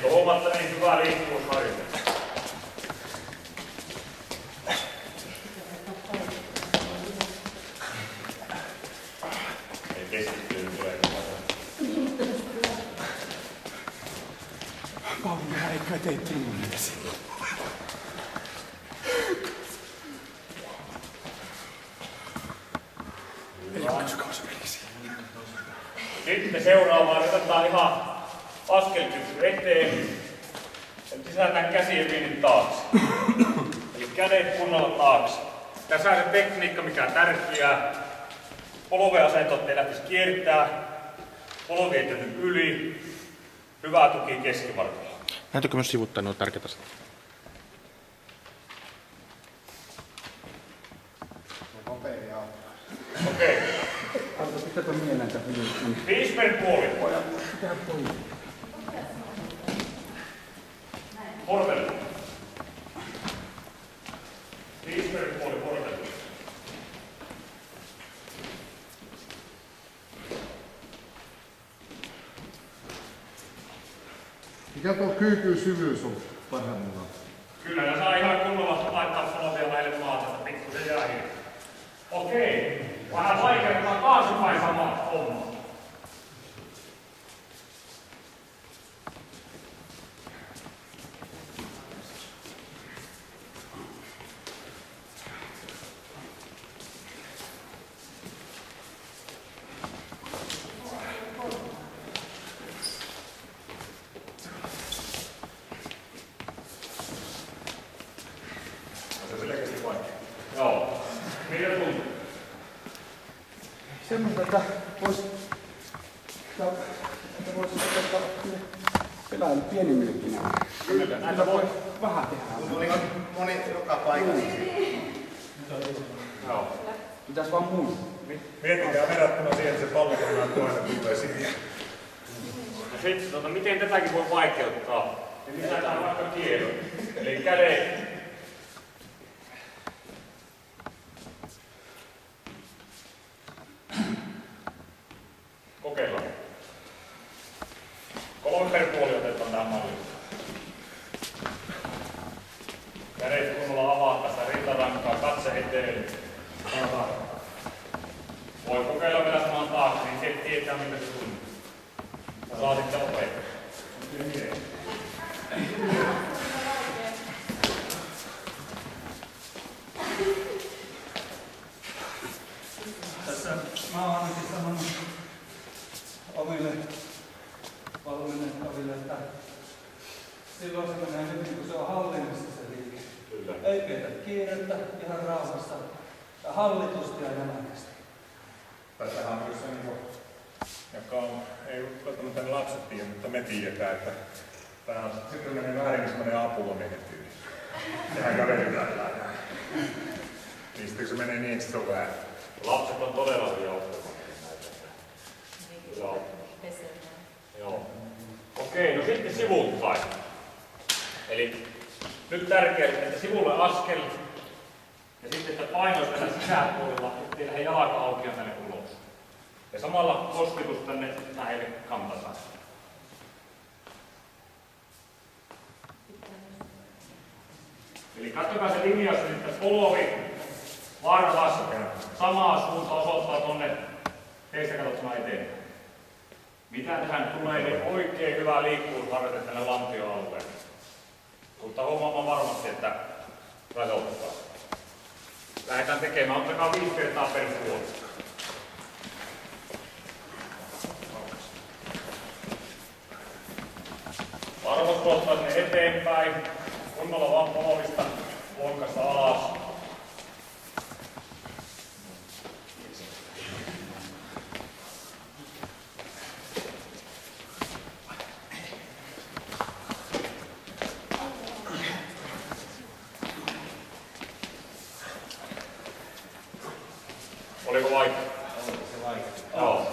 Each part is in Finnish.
Niin kuin huomatta, niin hyvä liikkuvuusharjoitus. Ei keskittynyt tulee hyvä. Kauan aikaa teitte mullesi. Sitten seuraavaan otetaan ihan askelkyksy eteen. Eli sisätään käsiä pieni taakse. Eli kädet kunnolla taakse. Tässä on se tekniikka, mikä on tärkeää. Polveasento, ettei lähtisi kiertää. Polvi ei tyny yli. Hyvä tuki keskivartalolla. Näytäkö myös sivuttaa nuo tärkeät asiat? Okei. Haluatko pitää mieleen tämän videon? 5 per puoli. Pitää pois. Porvelle. 5 per puoli porvelle. Mikä tuo kyykyn syvyys on parhaimmillaan? Kyllä, ja saa ihan kunnolla laittaa polvia lähelle maata, että pikkusen jää hiljaa. Okei. Vähän vaikeaa, taaksepäin sama homma. Joo. Miltä tuntuu? Semmoista, että voisi pelaa pienimmillekin nämä. Kyllä, näitä voi. Vähän tehdä. Moni joka paikassa. Joo. Pitäis vaan muistaa. Miettikää verrattuna siihen, että se pallokonaan toinen tulee siihen. No sitten, miten tätäkin voi vaikeuttaa? Niin lisätään vaikka kielon. Eli kädet. Kokeillaan. 3 per puoli otetaan tähän malliin. Kädet kunnolla avaa rintarankaa, katse eteen. Voi kokeilla vielä saman taakse, niin se tietää mitä se tuntuu. Saa sitten opettaa. Tässä mä oon ainakin sanonut omille valmennetaville, että silloin se menee hyvin, kun se on hallinnassa se liike. Kyllä. Ei pidetä kiirettä, ihan rauhassa ja hallitusti ja jämäkästi. Tässähän on myös se, joka ei välttämättä ne lapset tiedä, mutta me tiedetään, että tämä on sitten menee väärin, kun se menee apulomiehen tyyliin. Sehän kävelytään näin. Niin sitten kun se menee niin, että se on väärin. Lapset on todella hyviä oppimaan näitä. Joo. Joo. Okei, no sitten sivuuttain. Eli nyt tärkeää, että sivulle askel ja sitten, että paino tällä sisäpuolella, ettei lähde jalka auki ja tänne ulos. Ja samalla kosketus tänne lähelle kantasaan. Eli katsokaa se linjaus, että polvi, varvas, samaa suunta osoittaa tuonne teistä katsottuna eteenpäin. Mitä tähän tulee, niin oikein hyvä liikkuvuusharjoite tänne lantioalueelle. Mutta huomaamaan varmasti, että rajoittaa. Lähdetään tekemään, ottakaa 5 kertaa per puoli. Varvas kohtaa sinne eteenpäin. Kunnolla vaan polvista lonkasta alas. Oliko vaikea? Joo.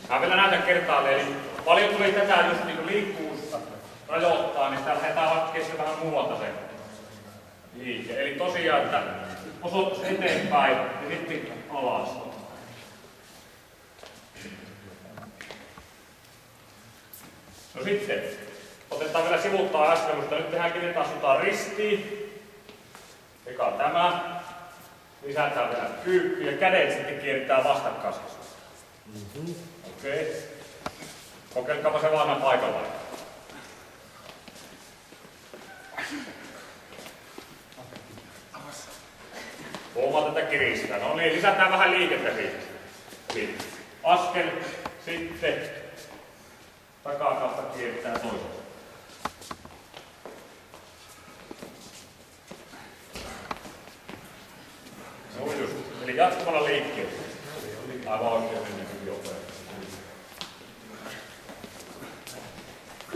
Mä vielä näytän kertaalleen. Eli paljon tuli tätä just niin liikkuvuutta rajoittaa, niin sitä lähdetään hakemaan vähän muualta se liike. Eli tosiaan, että osoitus eteenpäin ja sitten alas. No sitten, Otetaan vielä sivuttaa äsken, mutta nyt tehdään taas ristiin. Eka tämä. Lisätään vielä kyykky ja kädet sitten kiertää vastakkaisesti. Okei. Kokeilkaapa se vaan paikalla. Huomaa tätä kiristää. No niin, lisätään vähän liikettä siitä. Eli askel, sitten takakasta kiertää toisesta. No just. Eli jatkuvalla liikkeellä. Aivan oikein ennen kuin jotain.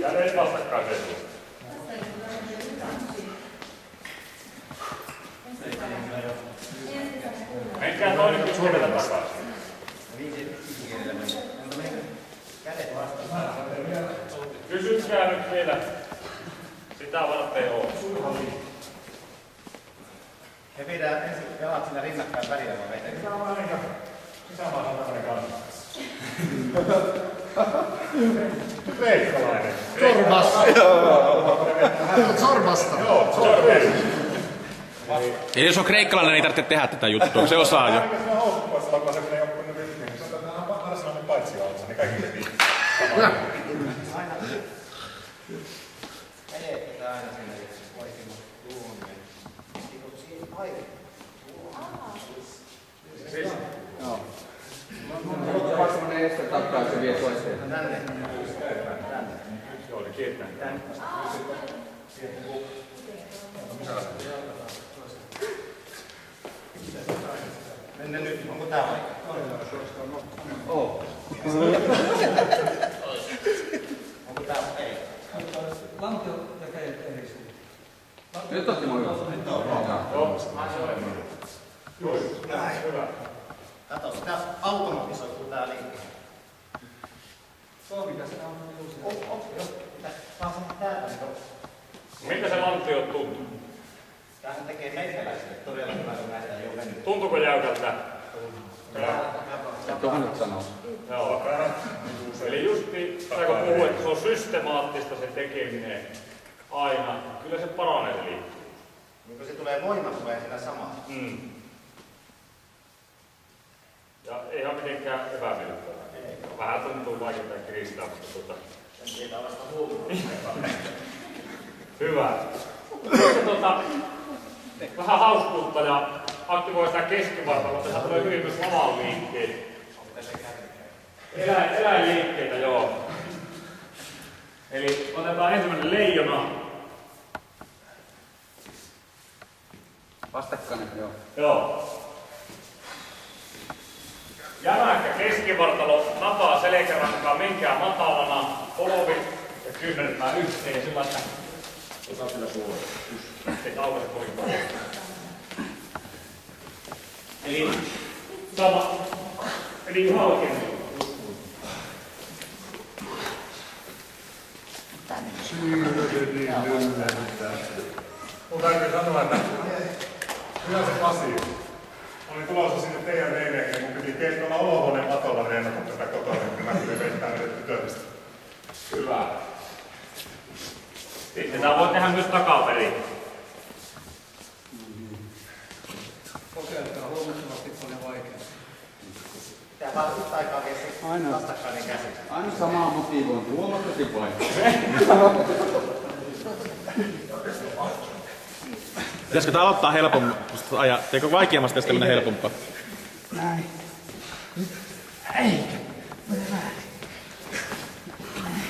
Kädet vastakkain. Menkää toinen kyskeellä takaisin. Kysykää nyt vielä. Sitä varten on. Me viedään ensin jalat siinä rinnakkain välillä vai veteen. Sisämaan on tämmönen kanssa. Kreikkalainen. Sormasta. Joo, sormesta. Eli jos on kreikkalainen, niin ei tarvitse tehdä tätä juttua. Se osaa jo. Kaikki siinä housukuassa takaa se, kun ne joku ne vihtiin. Se on tämmöinen varsinainen paitsialassa, niin kaikki veti. Aina. Kädet pitää aina sinne oikein luonne. Eikö siinä aivan? Joo. Mutta vaikka semmonen este takaa, se vie toiseen. Tänne. Joo, niin kiertää. Tänne. Mennään nyt. Onko tää aika? Oo. Onko tää ei? Lantio ja kädet eri suuntaan. Nyt otti moi. Joo, hyvä. Kato, sitä automatisoituu tää liikkeelle. Se on mikä se on uusi. Joo. Tää on täältä. Miltä se lantio tuntuu? Tämähän tekee meikäläisille todella hyvää, kun näitä ei ole mennyt. Tuntuuko jäykältä? Tuohon nyt sanoo. Joo. Eli justi, kun puhuu, että se on systemaattista se tekeminen aina. Kyllä se paranee liikkuu. Niin kun se tulee voima, tulee siinä samaa. Ja ei ole mitenkään epämiellyttävää. Vähän tuntuu vaikeaa kiristää, mutta En tiedä vasta huomioon. hyvä. Vähän hauskuutta ja aktivoi sitä keskivartaloa, tässä tulee hyvin myös lavan liikkeet. Eläinliikkeitä, joo. Eli otetaan ensimmäinen leijona. Vastakkainen, joo. Joo. Jämäkkä keskivartalo, napaa selkärankaa, menkää matalana, polvi ja kyynärpää yhteen sillä, että osaa sillä suoraan. Ei aukaise kovin paljon. Eli sama. Eli halkeen. Mun täytyy sanoa, että kyllä se Pasi oli tulossa sinne teidän reineen, ja mun piti tuolla olohuoneen matolla reenata tätä kotona, kun mä tulin vettää edetti työllistä. Hyvä. Sitten tää voi tehdä myös takaperin. Kokeilkaa huomattavasti paljon vaikeaa. Pitää vaan yhtä aikaa vie se Aina. vastakkainen käsi. Aina samaa motivointi, huomattavasti vaikeaa. Pitäisikö tää aloittaa helpommasta ja teikö vaikeammasta tästä mennä helpompaa? Näin.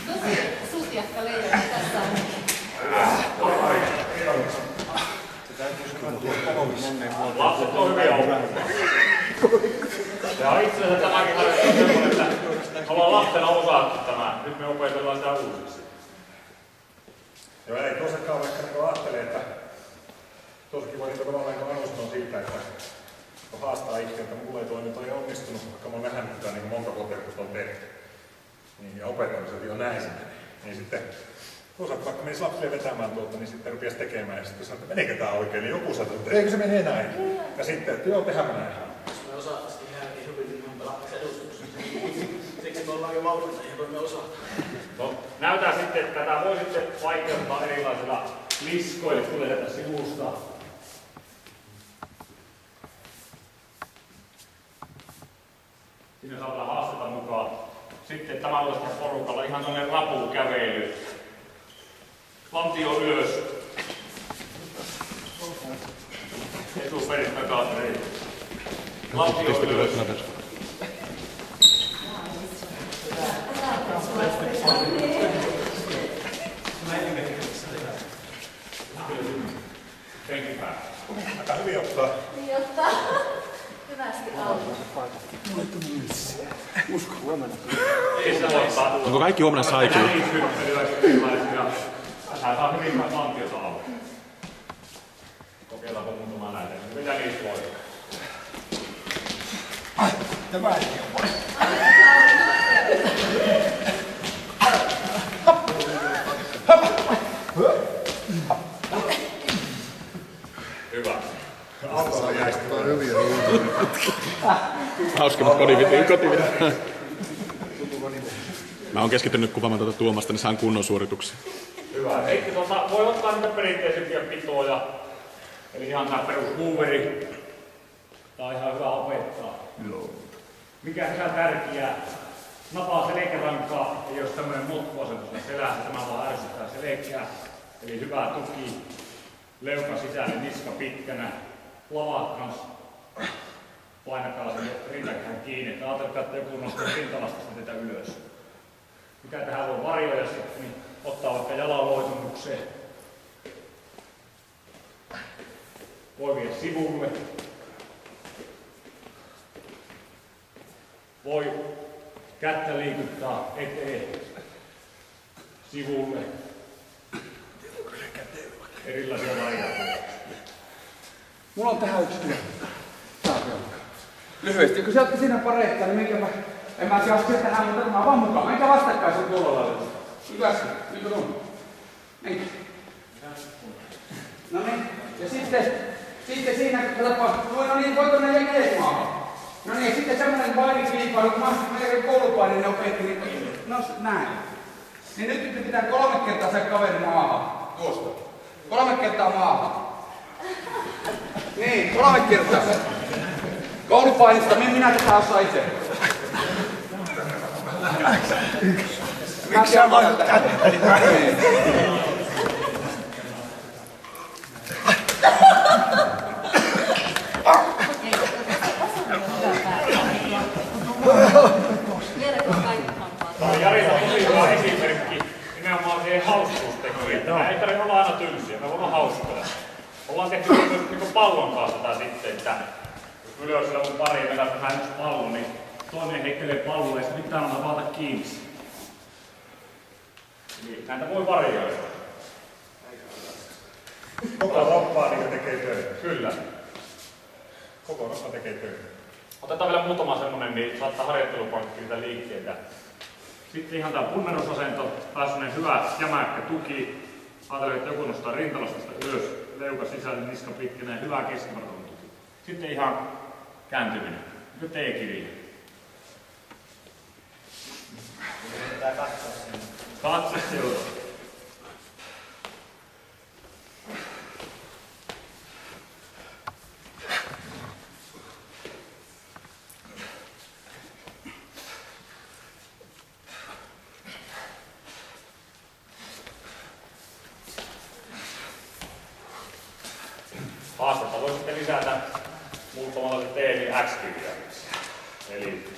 Tosi sutjakka leijona tässä on. Lapset on hyviä oppimaan. Ja itse asiassa tämäkin harjoittaa semmoinen, että ollaan lapsena osattu tämä. Nyt me opetellaan sitä uusiksi. Joo, ei tuossakaan vaikka niin ajattelee, että tuossakin voi niin tavallaan arvostaa siitä, että kun haastaa itse, että mulla ei toi onnistunut, vaikka mä oon nähnyt tätä niin monta kokemusta on tehty. Niin, ja opettamiset jo näin sinne. Niin sitten tuossa vaikka menisi lapsille vetämään tuolta, niin sitten rupesi tekemään ja sitten sanoi, että menikö tää oikein, niin joku sanoi, että eikö se mene näin. Ja sitten, että joo, tehdään näin. Jos me osattaisikin ihan hyvin, niin me pelattaisiin edustuksessa. Siksi me ollaan jo No, näytää sitten, että tätä voi sitten vaikeuttaa erilaisilla liskoilla, tulee tätä sivusta. Siinä saa olla haastetta mukaan. Sitten tämän luosta porukalla ihan tämmöinen rapukävely. Lantio ylös. Etuperin takaperin. Lantio ylös. Penkin päällä. Aika hyvin ottaa. Niin ottaa hyvästi auki. Onko kaikki huomenna saikilla? Tähän saa hyvin lantiota auki. Kokeillaanko muutama näitä. Mitä niistä voi? Tämä ei ole. Hyvä. Autolla jäistä. Hauskimmat kotivideo. Mä oon keskittynyt kuvaamaan tuota Tuomasta, niin saan kunnon suorituksia. Hyvä. Heikki, voi ottaa niitä perinteisempiä pitoja. Eli ihan tää perushuuveri. Tää on ihan hyvä opettaa. Joo. Mikä ihan tärkeää, napaa selkärankaa, ei ole tämmöinen motkuasentus selässä, tämä vaan ärsyttää selkää. Eli hyvä tuki, leuka sisälle, niska pitkänä, lavat kans painakaa sen rintakään kiinni. Ajatelkaa, että joku nostaa rintalastasta tätä ylös. Mikä tähän voi varjoja sitten, niin ottaa vaikka jalan loitonnukseen. Voi viedä sivulle. Voi kättä liikuttaa eteen, sivulle. Erilaisia variaatioita. Mulla on tähän yksi työ. Lyhyesti, kun sä oot siinä pareittaa, niin minkä mä... En mä sieltä tähän, mutta mä vaan mukaan. Minkä vastakkain sun puolella? Hyvästi, niin kuin on. Minkä? No niin, ja sitten siinä, no niin, voitko ne edes maahan? No niin, sitten semmoinen painikiipailu, kun mä meidän koulupainin ne opetti, niin no näin. Niin nyt pitää 3 kertaa se kaveri maahan. Tuosta. 3 kertaa maahan. Niin, 3 kertaa. Koulupainista, minä tätä osaa itse. Miksi sä voit kätteli? Tämä on Jarilta tosi hyvä esimerkki nimenomaan siihen hauskuustekijään. Tämä ei tarvitse olla aina tylsiä, me voidaan hauskoja. Ollaan tehty niin pallon kanssa tätä sitten, että jos ylösillä on pari vedä tähän yksi pallo, niin toinen heittelee palloa ja sitten pitää antaa vaata kiinni. Eli näitä voi varjoida. Koko roppaa niin tekee töitä. Kyllä. Koko roppa tekee töitä. Otetaan vielä muutama semmonen, niin saattaa harjoittelupankki niitä liikkeitä. Sitten ihan tää punnerusasento, taas semmonen hyvä jämäkkä tuki. Ajatellaan, että joku nostaa rintalastasta ylös, leuka sisälle, niska pitkänä ja hyvä keskivartalon tuki. Sitten ihan kääntyminen. Nyt T-kirja. Pitää katsoa sen. Katse, joo. Haastetta voi sitten lisätä muuttamalla se T eli X-kirjaimeksi. Eli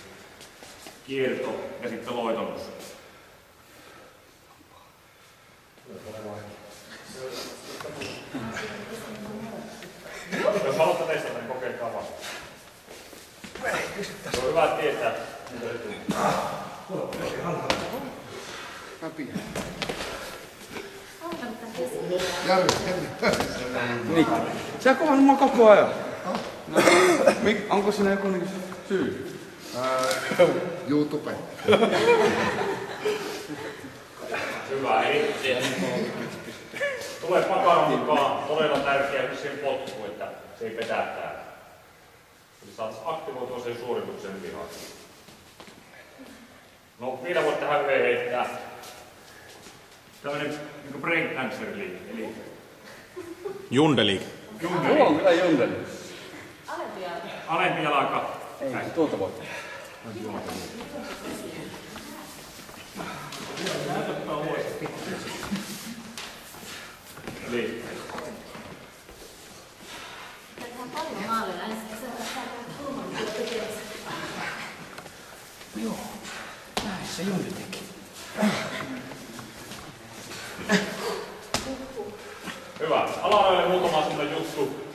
kierto ja sitten loitonnus. Jos haluatte testata, niin kokeilkaa vasta. Se on hyvä tietää, mitä se tulee. Niin. Sä kovannut mua koko ajan. No, onko siinä joku niinku syy? YouTube. Hyvä, eli tulee pakaran mukaan todella tärkeä siihen potku, että se ei petättää. Eli saat aktivoitua sen suorituksen vihaan. No vielä voit tähän yhden heittää. Tämmönen niinku breakdancer-liike. Eli Jundeliike. Mulla on kyllä jundeli. alempi jalka. Ei, tuolta voi. Eli Tehdään paljon maaleja. Ensin se saadaan kulman tekemistä. Joo, näin se jundeli teki. hyvä. Alarajoille muutama sellainen juttu,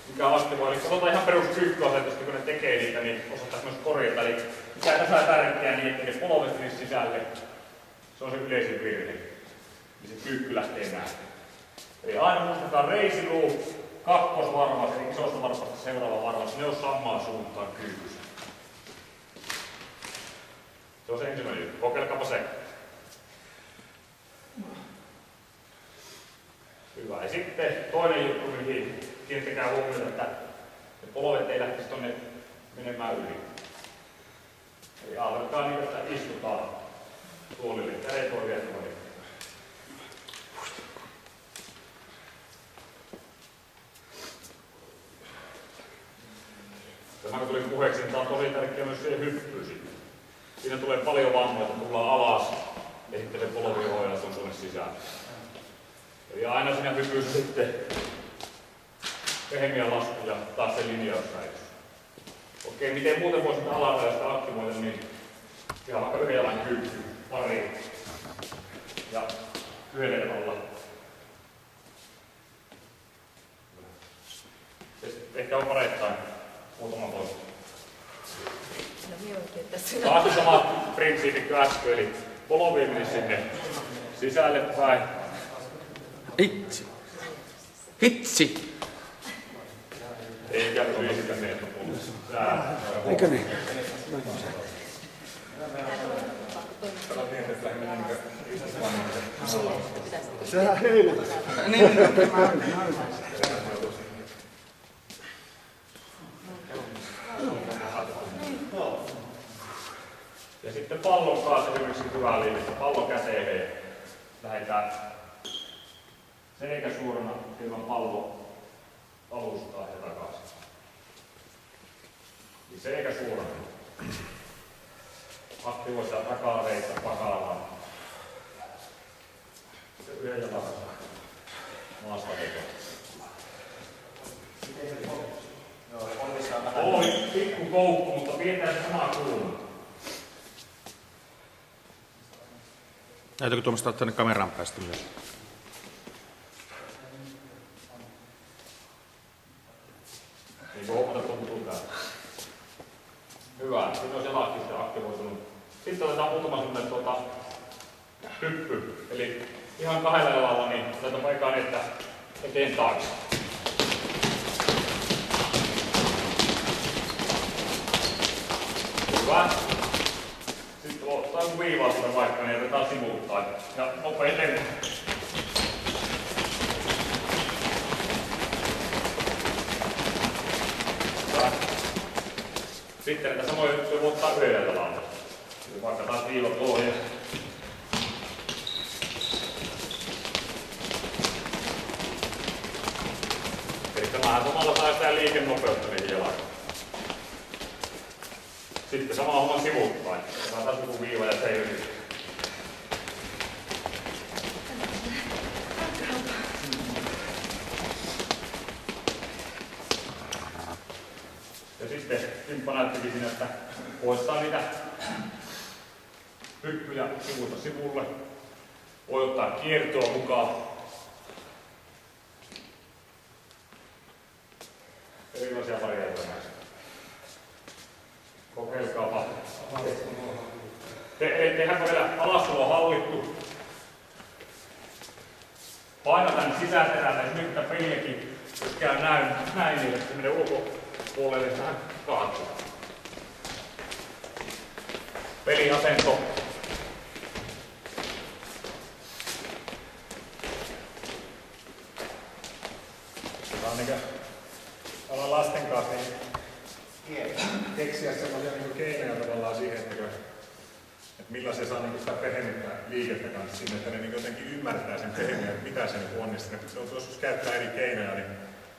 mikä aktivoi. Eli katsotaan ihan perus kyykköasetusta, kun ne tekee niitä, niin osataan myös korjata. Eli mikä ei tässä tärkeää niin, että ne polvet menisi sisälle. Se on se yleisin virhe. Niin se kyykky lähtee näin. Eli aina muistetaan reisiluu, kakkosvarvas, eli isosta varvasta seuraava varvas. Ne on samaan suuntaan kyykyssä. Se on se ensimmäinen juttu. Kokeilkaapa se. Hyvä. Ja sitten toinen juttu, mihin kiinnittäkää huomiota, että ne polvet ei lähtisi tonne menemään yli. Eli ajatelkaa niin, että istutaan tuolille. Kädet voi vielä tuolille. Tämä kun tuli puheeksi, niin tämä on tosi tärkeää myös siihen hyppyyn sitten. Siinä tulee paljon vammoja, että tullaan alas ja sitten se polvi ohjataan tuonne sisään. Eli aina siinä hypyssä sitten pehmeä lasku ja taas se linjauspäivys. Okei, miten muuten voisi sitä alarajasta aktivoida, niin ihan vaikka yhden jalan kyykky, pari ja yhden edellä. Ehkä on pareittain muutama toista. No minä oikein tässä. Taas sama prinsiipi kuin äsken, eli polvi menisi sinne sisälle päin. Hitsi. Hitsi. Eikä yli sitä meitä polvissa. Eikö niin? Sehän heilutus. Niin, ja sitten pallon kanssa esimerkiksi hyvää liikettä. Pallon käteen lähdetään selkä suorana ilman pallo alustaa ja takaisin. Niin selkä suorana. Aktivoi sitä takareita pakalaan. Sitten yhden jalan maasta tekee. Oli pikku koukku, mutta pidetään se samaa kulmaa. Näytäkö tuommoista tänne kameraan päästä myös? Niin kuin huomata tuntuu täällä. Hyvä, siinä on jalatkin sitten aktivoitunut. Sitten otetaan muutama sellainen hyppy. Eli ihan kahdella jalalla, niin otetaan vaikka että eteen taakse. Hyvä. Sitten ottaa viivaa sitä vaikka, niin otetaan sivuuttain. Ja nopeiten. Hyvä. Sitten näitä samoja juttuja voi ottaa yhdellä jalalla. Vaikka taas viivat ohje. Eli tämähän samalla saa sitä liikennopeutta niihin jalkaan. Sitten sama homma sivuuttain. Otetaan taas joku viiva ja seiri. Ja sitten Timppa näyttikin siinä, että poistaa niitä hyppyjä sivulta sivulle. Voi ottaa kiertoa mukaan. Erilaisia variaatioita näistä. Kokeilkaapa. Tehdäänkö vielä alastulo hallittu? Paina tänne sisäterälle, jos nyt tätä peliäkin, jos käy näin niin, että se menee ulkopuolelle, tähän kaatuu. Peliasento. Tämä on niinkö olla lasten kanssa niin keksiä sellaisia niin keinoja tavallaan siihen, että sitä pehennettä liikettä kanssa sinne, että ne niin jotenkin ymmärtää sen pehenneen, että mitä se niin on. Ja sitten kun joskus käyttää eri keinoja, niin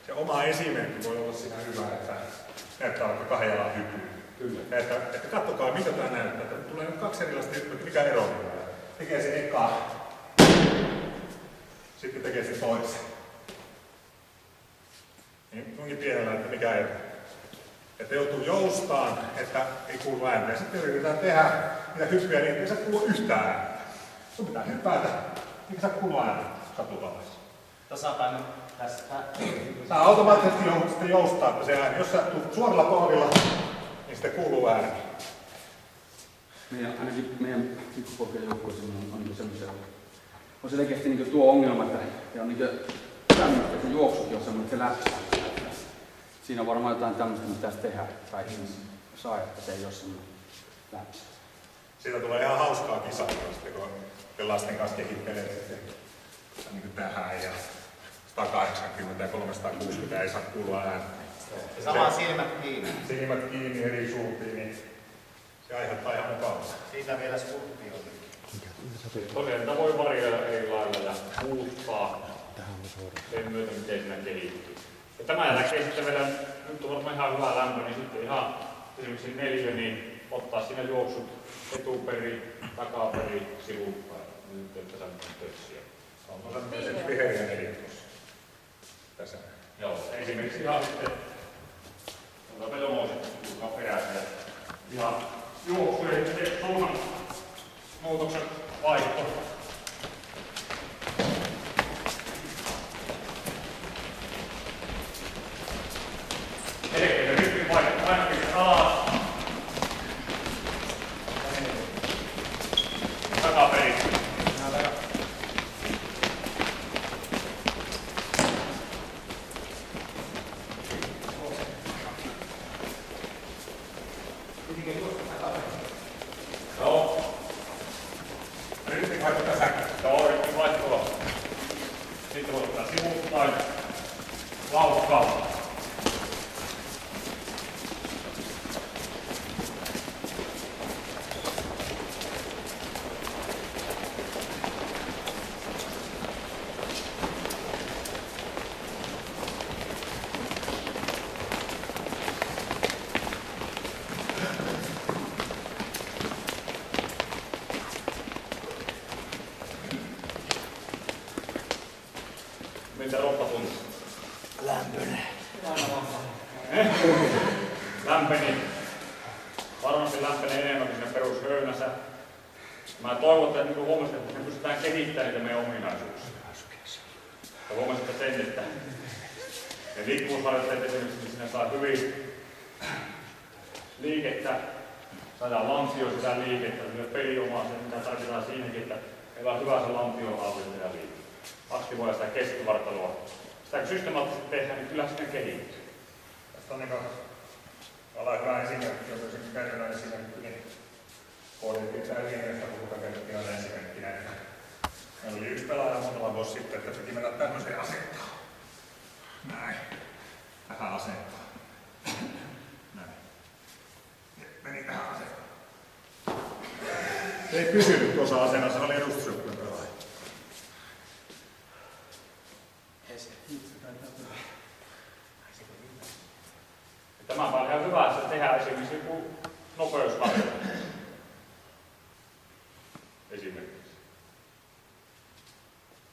se oma esimerkki voi olla siinä hyvä, että näyttää vaikka 2 jalan hyppyä. Kyllä. Että katsokaa, mitä tämä näyttää. Että tulee 2 erilaista hyppyä, mikä ero on. Tekee se eka, sitten tekee se toisen. Niin onkin pienellä, että mikä ero. Että joutuu joustaan, että ei kuulu ääntä. Ja sitten yritetään tehdä niitä hyppyjä niin, että ei saa kuulua yhtään ääntä. Sun pitää hyppätä, eikä saa kuulua ääntä satutavassa. Tasapaino tässä. Sä automaattisesti joudut sitten joustaa se ääni. Jos sä tulet suoralla polvilla, niin sitten kuuluu ääni. Ainakin meidän pikkupoikien joukkueessa on semmoisia, on selkeästi niin tuo ongelma, että on niin tämmöistä, että se juoksukin on semmoinen, että se läpsää. Siinä on varmaan jotain tämmöistä, mitä pitäisi tehdä päivissä saa, että se ei ole semmoinen läpsää. Siitä tulee ihan hauskaa kisailua sitten, kun lasten kanssa kehittelee sitten niin tähän ja 180 ja 360 ei saa kuulua ääntä. Ja samaan silmät kiinni. Silmät kiinni eri suuntiin, niin se aiheuttaa ihan mukavaa. Siitä vielä spurtti on. Tosiaan tätä voi varjoida eri lailla ja muuttaa sen myötä, miten siinä kehittyy. Ja tämän jälkeen sitten vielä, nyt on varmaan ihan hyvä lämpö, niin sitten ihan esimerkiksi 4, niin ottaa siinä juoksut etuperi, takaperi, sivupäin. Nyt että sä töissiä. On tämmöiset viheriä 4 tuossa. Tässä. Joo, esimerkiksi ihan sitten velomoiset kuulkaa perässä ja ihan juoksujen ja sitten suunnan muutoksen vaihto. Selkeä ryppin vaihto, painopiste alas. Takaperin. Joo. Ryppin vaihto tässä. Joo, ryppin vaihto. Sitten voi ottaa sivuttain. Laukkaa. Miltä roppa tuntuu? Lämpöinen. Lämpeni. Varmasti lämpenee enemmän kuin siinä perushöynässä. Mä toivon, että niin huomasit, että me pystytään kehittämään niitä meidän ominaisuuksia. Ja huomasitte sen, että ne liikkuvuusharjoitteet esimerkiksi, niin siinä saa hyvin liikettä, saadaan lantio sitä liikettä, myös peliomaa se, mitä tarvitaan siinäkin, että meillä on hyvä se lantio hallinta ja liikettä. Aktivoida sitä keskivartaloa. Sitä kun systemaattisesti tehdään, niin kyllä siinä kehittyy. Tästä on alaikaan esimerkki, jos olisin käytännön esimerkki, niin pohdittiin tää linjasta, kun käytettiin aina esimerkkinä. Meillä oli yksi pelaaja muutama vuosi sitten, että piti mennä tämmöiseen asentoon. Näin. Tähän asentoon. Näin. Ja meni tähän asentoon. Ei pysynyt tuossa asennossa, oli edustusjoukkueen pelaaja. Tämä on ihan hyvä, että tehdään esimerkiksi joku nopeusharjoitus. Esimerkiksi.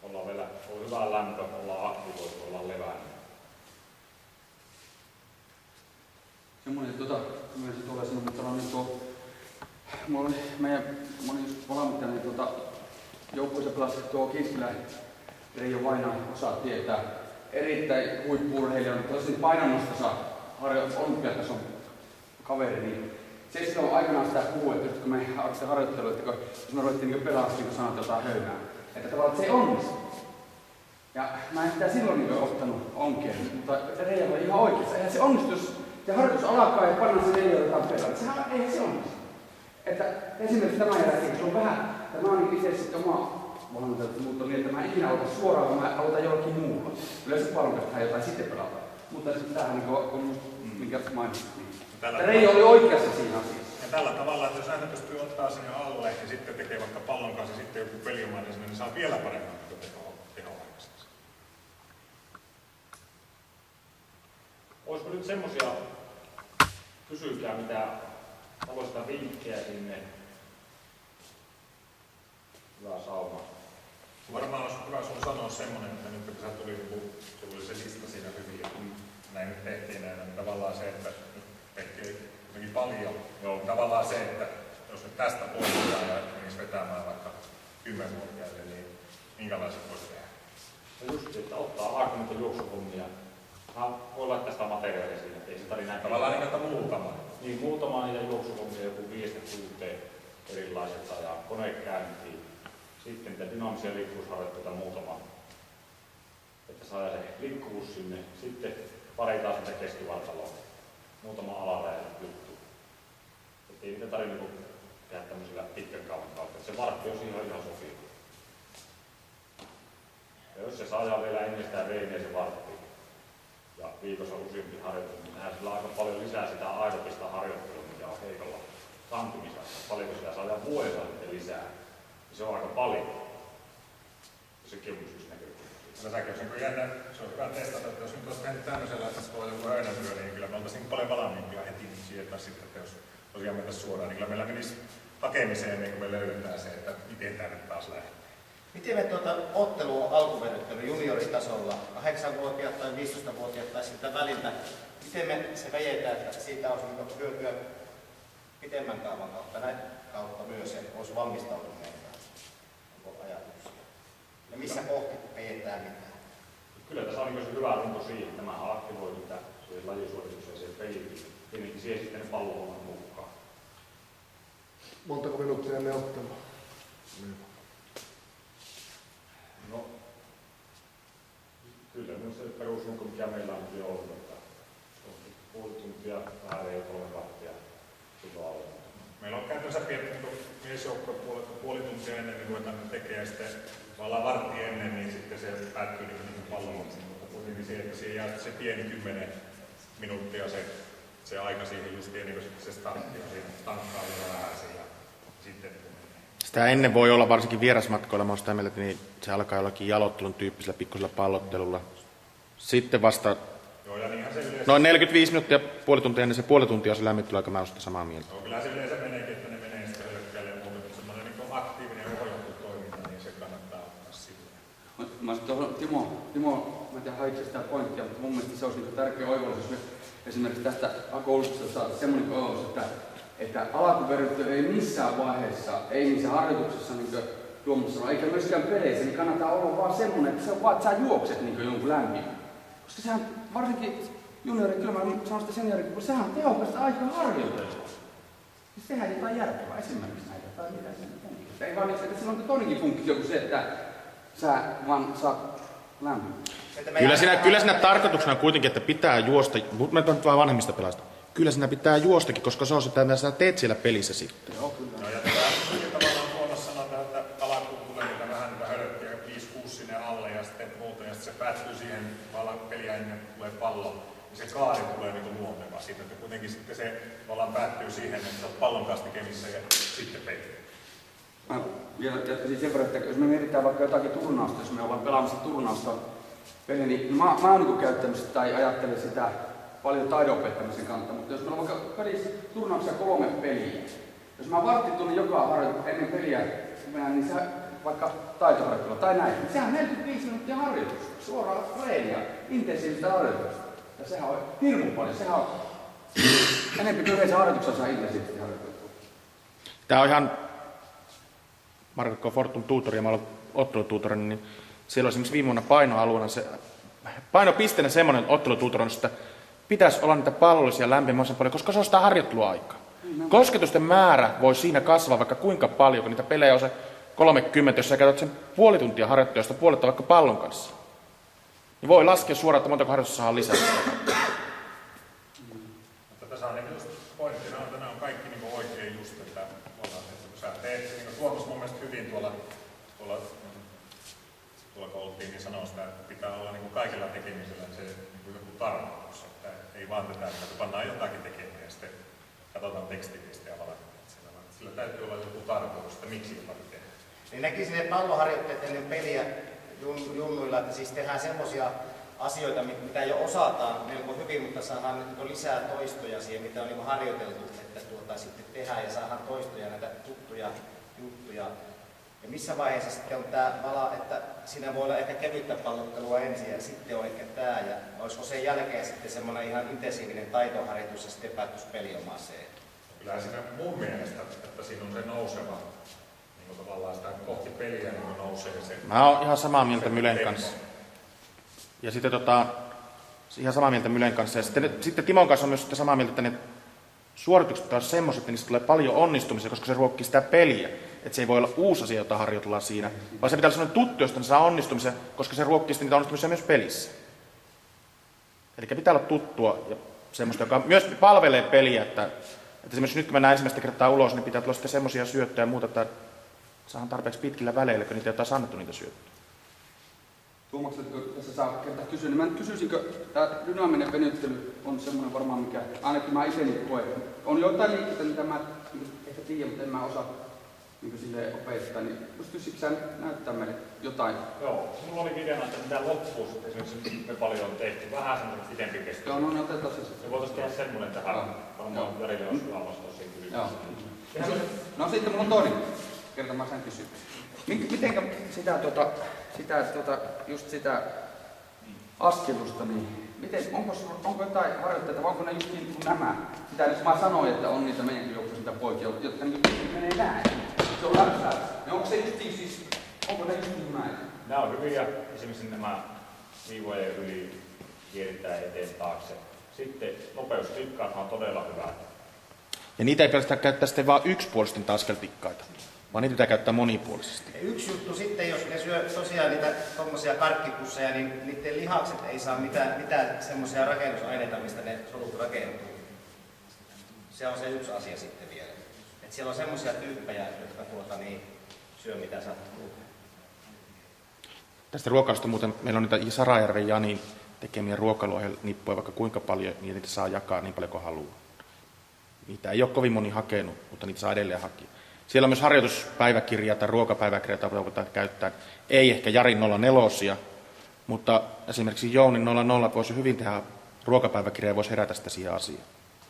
Ollaan vielä, on hyvä lämpö, ollaan aktivoitu, ollaan leväinen. Semmoinen, mä en tuolla sanoa, mutta on tuo, mulla oli just valmiittanut, niin joukkueessa pelasi tuo Kiskilä Reijo Vainaa, osaa tietää. Erittäin huippu-urheilija, mutta tosin painonnostossa olympiatason kaveri, niin se silloin aikanaan sitä puhuu, että kun me aloitettiin harjoittelua, että jos me ruvettiin niin pelaamaan, niin sanot jotain höynää, että tavallaan että se ei onnistu. Ja mä en sitä silloin niin ottanut onkeen, mutta Reijo oli ihan oikeassa. Eihän se onnistu, jos se harjoitus alkaa ja pannaan se Reijo jotain pelaa. Sehän eihän se onnistu. Että esimerkiksi tämän jälkeen, se on vähän, tämä on niin itse sitten oma valmentajat, mutta niin, että mä en ikinä aloita suoraan, vaan mä aloitan jollakin muulla. Yleensä palvelusta jotain sitten pelata. Mutta tämähän on minkä mainitsit. Niin. Reijo oli oikeassa siinä asiassa. Ja tällä tavalla, että jos aina pystyy ottaa sinne alle ja sitten tekee vaikka pallon kanssa ja sitten joku peliomainen sinne, niin saa vielä paremmin teho aikaiseksi. Olisiko nyt semmoisia, kysykää mitä taloista vinkkejä sinne. Hyvä sauma. Varmaan olisi hyvä sun sanoa semmoinen, että nyt kun sä tuli se lista siinä hyvin, ja näin nyt tehtiin näin, niin tavallaan se, että nyt tehtiin jotenkin paljon. Joo. Tavallaan se, että jos nyt tästä poistetaan ja menisi vetämään vaikka 10-vuotiaille, niin minkälaiset voisi tehdä? No just, että ottaa vaikka niitä juoksuhommia. Voi laittaa sitä materiaalia siinä, ei se tarvitse näin. Tavallaan niin, että muutama. Niin, muutama niitä juoksuhommia, joku 5-6 erilaiset ajaa, kone käyntiin. Sitten niitä dynaamisia liikkuvuusharjoitteita muutama, että saa se liikkuvuus sinne. Sitten pari taas sitä keskivartaloa, muutama alaraja juttu. Että ei niitä tarvitse tehdä tämmöisillä pitkän kauan kautta. Se vartti on siihen ihan sopiva. Ja jos se saa ajaa vielä ennestään reeniä se vartti ja viikossa useampi harjoitus, niin tehdään sillä aika paljon lisää sitä aerobista harjoittelua, mikä on heikolla kantumisessa. Paljonko sitä saa ajaa vuodessa lisää. Se on aika paljon. Se näkökulmasta. Se on jännä, se on hyvä testata, että jos nyt olisi tehnyt tämmöisellä, että se on joku höyhentyö, niin kyllä me oltaisiin paljon valmiimpia heti sieltä sitten, että jos tosiaan mentäisiin suoraan, niin kyllä meillä menisi hakemiseen, niin kun me löydetään se, että miten tämä nyt taas lähtee. Miten me ottelua alkuvenyttely junioritasolla, 8-vuotiaat tai 15-vuotiaat tai siltä väliltä, miten me se vejetään, että siitä olisi hyötyä pitemmän kaavan kautta, näin kautta myös, että olisi valmistautuneita? Onko ajatuksia? Ja missä kohti vejetään mitään? Kyllä tässä on myös hyvä runko siihen, että tämä aktivoi niitä siihen lajisuoritukseen, siihen peliin. Tietenkin siihen sitten ne pallohommat mukaan. Montako minuuttia ne ottelua? No, kyllä myös se perusrunko, mikä meillä on jo ollut, että puoli tuntia, vähän ei 3 varttia silloin alle. Meillä on käytännössä pieni miesjoukko puoli tuntia ennen, niin ruvetaan tekemään ja sitten vallaan vartti ennen, niin sitten se päättyy niin pallolla. Mutta kuitenkin se, että siihen jää se pieni 10 minuuttia se aika siihen just ennen kuin se startti ja siinä tankkaa vielä vähän ja sitten Sitä ennen voi olla varsinkin vierasmatkoilla, mä oon sitä mieltä, niin se alkaa jollakin jalottelun tyyppisellä pikkusella pallottelulla. Sitten vasta joo, ja niinhän se yleensä noin 45 minuuttia, puoli tuntia ennen se puoli tuntia on se lämmittely, mä oon sitä samaa mieltä. joo, kyllä se yleensä meneekin, että ne menee sitten hyökkäille ja muuten, mutta semmoinen niin aktiivinen ohjattu toiminta, niin se kannattaa ottaa silleen. Mä olisin tuohon, Timo, mä en tiedä haitse sitä pointtia, mutta mun mielestä se olisi niin tärkeä oivallus, jos me esimerkiksi tästä koulutuksesta saada semmoinen oivallus, että alkuveryttely ei missään vaiheessa, ei niissä harjoituksissa niin Tuomas sanoi, eikä myöskään peleissä, niin kannattaa olla vaan semmoinen, että se on vaan, että sä juokset niin jonkun lämmin. Koska sehän varsinkin juniori, kyllä mä sanon sitä seniorikin, kun sehän on tehokasta aikaa harjoitella. Siis tehdään jotain järkevää, esimerkiksi näitä tai mitä se on. Ei vaan että sillä on toinenkin funktio kuin se, että sä vaan saat lämmin. Kyllä siinä tarkoituksena on kuitenkin, että pitää juosta, mutta mä nyt vaan vanhemmista pelaista. Kyllä siinä pitää juostakin, koska se on sitä, mitä sä teet siellä pelissä sitten. Joo, kyllä. No ja tavallaan Tuomas sanotaan, että alkuun tulee niitä vähän niitä hölkkiä 5-6 sinne alle ja sitten muuta, ja sitten se päättyy siihen, vallan peliä ennen tulee pallo, niin se kaari tulee niin luonteva siitä, että kuitenkin sitten se vallan päättyy siihen, että sä oot pallon kanssa tekemissä ja sitten peli. Mä vielä jatkaisin sen verran, että jos me mietitään vaikka jotakin turnausta, jos me ollaan pelaamassa turnausta peliä, niin mä oon niin käyttänyt sitä tai ajattelen sitä paljon taidon opettamisen kannalta, mutta jos meillä on vaikka pelissä turnauksia 3 peliä, jos mä varttitunnin joka harjoitus ennen peliä, niin se vaikka taitoharjoittelua tai näin, niin sehän on 45 minuuttia harjoitusta, suoraan treeniä, intensiivistä harjoitusta. Ja sehän on hirmu paljon, sehän on enemmän kuin yleensä harjoituksessa saa intensiivisesti harjoittelua. Tää on ihan, Marko Fortun tuutori ja mä olen ottelutuutori, niin siellä on esimerkiksi viime vuonna painoalueena se, painopisteenä semmoinen ottelutuutorissa, että pitäisi olla niitä pallollisia lämpimmäisen paljon, koska se on sitä harjoitteluaikaa. Kosketusten määrä voi siinä kasvaa vaikka kuinka paljon, kun niitä pelejä on se 30, jos sä käytät sen puoli tuntia harjoittelusta puoletta vaikka pallon kanssa. Niin voi laskea suoraan, että montako harjoitusta saa lisää. Mutta tässä on niin just pointtina, että nämä on kaikki niin oikein just, että kun sä teet, niin Tuomas mun mielestä hyvin tuolla kun oltiin, niin sanoo sitä, että pitää olla niin kaikilla tekemisellä se niin joku tarkoitus, että ei vaan tätä, että pannaan jotakin tekemään ja sitten katsotaan tekstiviestiä valmiina. Sillä täytyy olla joku tarkoitus, että miksi jotain tehdään. Niin näkisin, että palloharjoitteet ennen peliä junnuilla, että siis tehdään semmoisia asioita, mitä jo osataan melko hyvin, mutta saadaan lisää toistoja siihen, mitä on niin harjoiteltu, että sitten tehdään ja saadaan toistoja, näitä tuttuja juttuja. Ja missä vaiheessa sitten on tämä vala, että siinä voi olla ehkä kevyttä pallottelua ensin ja sitten on ehkä tämä, ja olisiko sen jälkeen sitten semmoinen ihan intensiivinen taitoharjoitus ja sitten päättyisi peliomaiseen? Kyllä siinä mun mielestä, että siinä on se nouseva, niin tavallaan sitä kohti peliä niin nousee se. Mä oon ihan samaa mieltä Mylen kanssa. Ja sitten ihan samaa mieltä Mylen kanssa. Ja sitten Timon kanssa on myös samaa mieltä, että ne suoritukset pitää olla semmoiset, että niistä tulee paljon onnistumisia, koska se ruokkii sitä peliä. Että se ei voi olla uusi asia, jota harjoitellaan siinä, vaan se pitää olla sellainen tuttu, josta ne saa onnistumisia, koska se ruokkii sitten niitä onnistumisia myös pelissä. Eli pitää olla tuttua ja semmoista, joka myös palvelee peliä, että esimerkiksi nyt kun mennään ensimmäistä kertaa ulos, niin pitää tulla sitten semmoisia syöttöjä ja muuta, että saadaan tarpeeksi pitkillä väleillä, kun niitä ei ole annettu niitä syöttöjä. Tuomaksetko tässä saa kertaa kysyä, niin mä kysyisikö, tämä dynaaminen venyttely on semmoinen varmaan, mikä ainakin mä itse koen. On joitain liikkeitä, mitä mä ehkä tiedän, mutta en mä osaa niin silleen opettaa, niin pystyisikö sä näyttää meille jotain? Joo, mulla oli ideana, että mitä loppuun esimerkiksi me paljon on tehty, vähän semmoinen pidempi kestys. Joo, no niin otetaan se. Me voitaisiin tehdä semmoinen tähän, varmaan Jarille olisi hyvä vastaus siihen kysymykseen. No sitten mulla on toinen kerta, mä sen kysyn. Mitenkä just sitä askelusta, niin onko jotain harjoitteita, vai onko ne just niin kuin nämä? Mitä nyt mä sanoin, että on niitä meidänkin joukkoja sitä poikia, jotka niin menee näin. Se on läpsää. Ja onko se just siis, onko ne just niin näin? Nämä on hyviä, esimerkiksi nämä viivojen yli kiertää eteen taakse. Sitten nopeustikkaat on todella hyvä. Ja niitä ei pelkästään käyttää sitten vaan yksipuolisten askeltikkaita, vaan niitä pitää käyttää monipuolisesti. Ja yksi juttu sitten, jos ne syö tosiaan niitä tommosia karkkipusseja, niin niiden lihakset ei saa mitään semmoisia rakennusaineita, mistä ne solut rakentuu. Se on se yksi asia sitten vielä. Et siellä on semmoisia tyyppejä, jotka syö mitä sattuu. Tästä ruokailusta muuten meillä on niitä Sarajärven Janin tekemiä ruokailuohjelnippuja vaikka kuinka paljon, niin niitä saa jakaa niin paljon kuin haluaa. Niitä ei ole kovin moni hakenut, mutta niitä saa edelleen hakea. Siellä on myös harjoituspäiväkirja tai ruokapäiväkirja, jota voidaan käyttää. Ei ehkä Jarin 04, mutta esimerkiksi Jounin 00 voisi hyvin tehdä ruokapäiväkirja ja voisi herätä sitä siihen asiaan.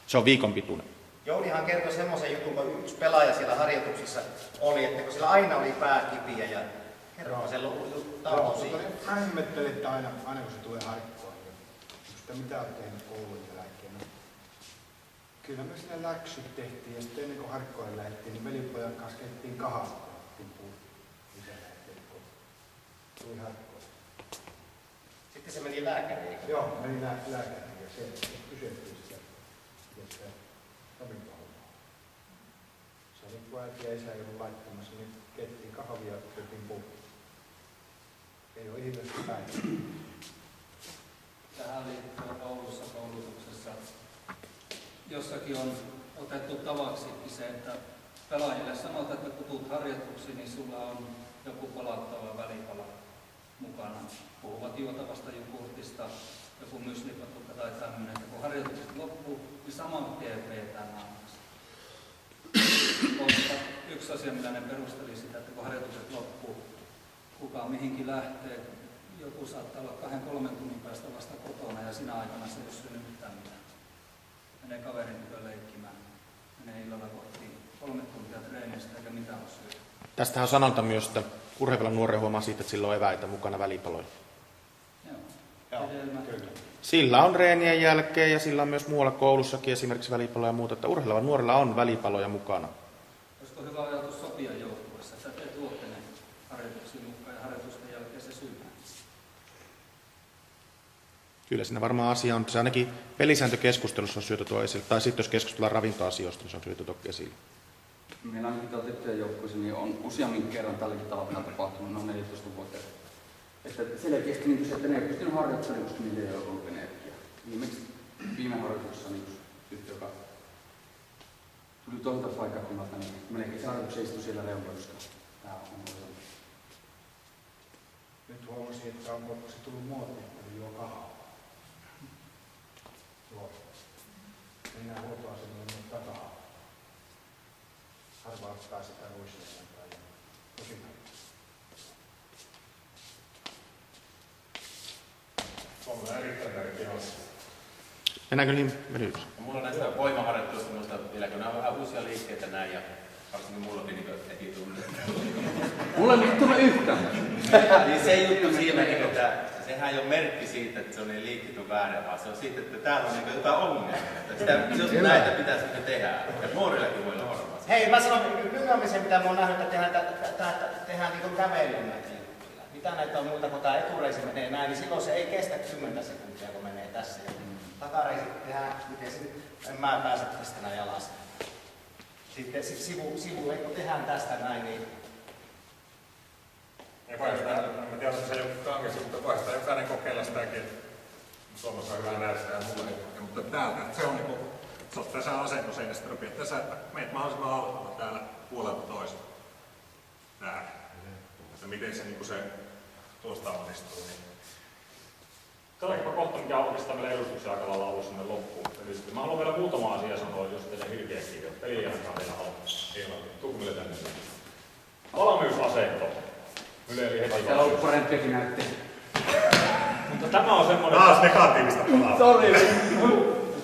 Se on viikon pituinen. Jounihan kertoi semmoisen jutun, kun yksi pelaaja siellä harjoituksissa oli, että kun sillä aina oli pääkipiä ja kerropa sen taulun siihen. Mä ihmettelin, että aina kun se tulee harkkoon, että mitä on tehnyt koulun jälkeen. No, kyllä me sinne läksyt tehtiin ja sitten ennen kuin harkkoille lähdettiin, niin velipojan kanssa keittiin kahvaa. Tuli harkkoon. Sitten se meni lääkäriin. Joo, meni lääkäriin ja se kysyttiin sitä, että ravintohommaa. Se oli kun äiti ja isä ei ollut laittamassa, niin keittiin kahvia ja syötiin puhua. Ei ole ihmeellistä päivää. Tähän liittyy Oulussa koulutuksessa. Jossakin on otettu tavaksikin se, että pelaajille sanotaan, että kun tulet harjoituksiin, niin sulla on joku palauttava välipala mukana. Puhuvat juotavasta jogurtista, joku myslipatukka tai tämmöinen, että kun harjoitukset loppuu, niin saman tien vetään aamuksi. Yksi asia, millä ne perusteli sitä, että kun harjoitukset loppuu, kuka mihinkin lähtee, joku saattaa olla 2-3 tunnin päästä vasta kotona ja sinä aikana se ei ole syönyt mitään mitään. Menee kaverin tykö leikkimään, menee illalla kotiin 3 tuntia treenistä eikä mitään ole syönyt. Tästähän on sanonta myös, että urheilevan nuoren huomaa siitä, että sillä on eväitä mukana välipaloja. Joo. Sillä on reenien jälkeen ja sillä on myös muualla koulussakin esimerkiksi välipaloja ja muuta, että urheilevan nuorella on välipaloja mukana. Olisiko hyvä ajatus sopia joukkueessa, että te tuotte ne harjoituksiin mukaan ja harjoitusten jälkeen se syynää? Kyllä siinä varmaan asia on, se ainakin pelisääntökeskustelussa on syytä tuoda esille, tai sitten jos keskustellaan ravintoasioista, niin se on syytä tuoda esille. Meillä ainakin täällä tyttöjen joukkueessa niin on useammin kerran tälläkin tavalla tapahtunut noin 14 vuotta. Että selkeästi niin se, että ne ei pystynyt harjoittelemaan, koska niillä ei ole ollut energiaa. Viimeksi viime harjoituksessa niin tyttö, joka tuli toiselta paikkakunnalta, niin melkein se harjoitus istui siellä reunalla, koska tämä on ollut. Nyt huomasin, että onko se tullut muotiin, että juo kahvaa. Joo. Mennään huoltoasemalle, mutta kahvaa. harva ottaa sitä ruisleipää ja tosi paljon. On erittäin tärkeä asia. Mennäänkö niihin vedyksiin? Mulla on näistä voimaharjoittelusta muista vielä, kun nämä on vähän uusia liikkeitä näin ja varsinkin mullakin niin heti tunne. Mulla ei tullut yhtään. Niin se juttu siinä, että sehän ei ole merkki siitä, että se on niin liikkitty väärin, vaan se on siitä, että täällä on niin jotain ongelmia. Jos näitä pitäisi tehdä, ja nuorillakin voi olla varmaan. Hei, mä sanon lyömisen, mitä mä oon nähnyt, että tehdään niin kuin kävelyllä. Mitä näitä on muuta, kun tää etureisi menee näin, niin silloin se ei kestä 10 sekuntia, kun menee tässä. Takareisi tehdään, miten se nyt, en mä pääse tästä näin alas. Sitten sivu, kun tehdään tästä näin, niin... Ja vaihtaa, en tiedä, että se ei ole kangessa, mutta vaihtaa jokainen kokeilla sitäkin. Suomessa on hyvä nähdä sitä ja mulla ei kokea, mutta täältä, se on niinku, se on tässä asennossa ja sitten rupeat tässä, että meet mahdollisimman alhaalla täällä puolelta toista. Täällä. Että miten se niinku se tuosta onnistuu. Niin. Katsotaanpa kohta, mikä on oikeastaan meillä edustuksen aika lailla ollut sinne loppuun. Eli mä haluan vielä muutama asia sanoa, jos teille hirveä kirjoa. Peli jälkeen vielä haluaa. Tuuko meille tänne? Valmiusasento. Yle eli heti. Täällä on parempiakin näytti. Mutta tämä on semmoinen... Taas negatiivista palaa. Sori.